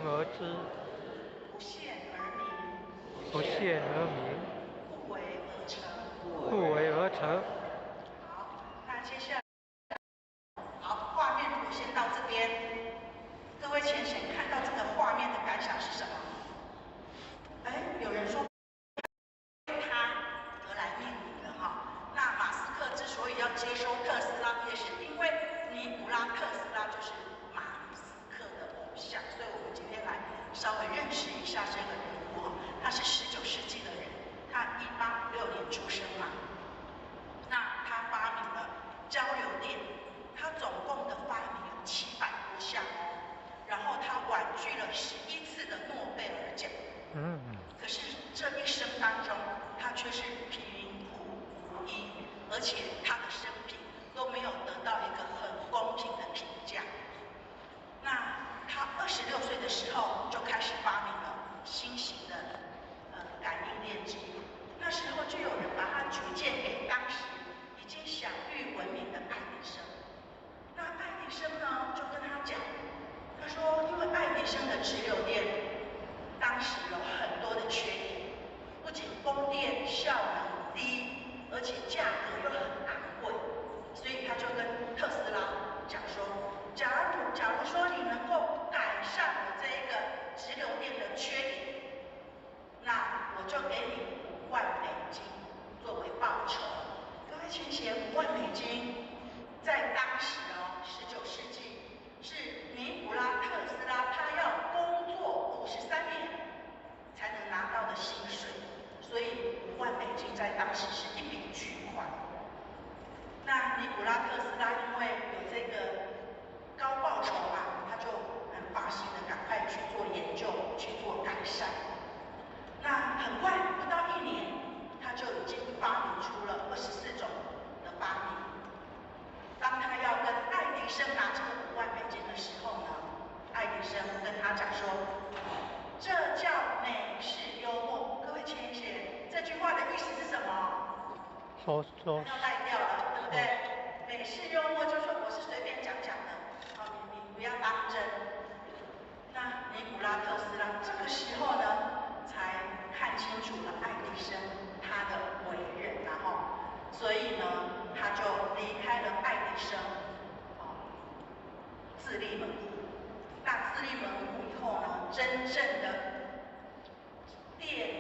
而知，不见而明，不见而明，不为而成。不为而成。好，那接下来，好，画面我先到这边。各位浅显看到这个画面的感想是什么？有人说他得来命名了哈。那马斯克之所以要接收特斯拉，也是因为尼古拉特斯拉就是马斯克的偶像，所以我们今天来稍微认识一下这个人物哈。他是19世纪的人，他1856年出生嘛。那他发明了交流电，他总共的发明有700多项哦。然后他婉拒了11次的诺贝尔奖。可是这一生当中，他却是贫苦无依，而且他的生平都没有得到一个很公平的评价。那他26岁的时候就开始发明了新型的感应电机，那时候就有人把他举荐给当时已经享誉闻名的爱迪生。那爱迪生呢就跟他讲，他说因为爱迪生的直流电当时有很多的缺点，不仅供电效能低，而且价格又很昂贵，所以他就跟特斯拉讲说，假如说你能够改善我这一个直流电的缺点，那我就给你5万美金作为报酬。各位浅显，5万美金在当时19世纪是尼古拉特斯拉他要工作53年才能拿到的薪水，所以5万美金在当时是一笔巨款。那尼古拉特斯拉因为有这个高报酬嘛，他就很发心的赶快去做研究，去做改善。那很快不到1年，他就已经发明出了24种的发明。当他要跟爱迪生拿这个5万美金的时候呢，爱迪生跟他讲说，这叫美式幽默。各位浅显，这句话的意思是什么？要赖掉了，对不对？美式幽默就是说我是随便讲讲的，你不要当真。那尼古拉特斯拉这个时候呢，才看清楚了爱迪生他的为人，然后，所以呢，他就离开了爱迪生，自立门户。那自立门户以后呢，真正的电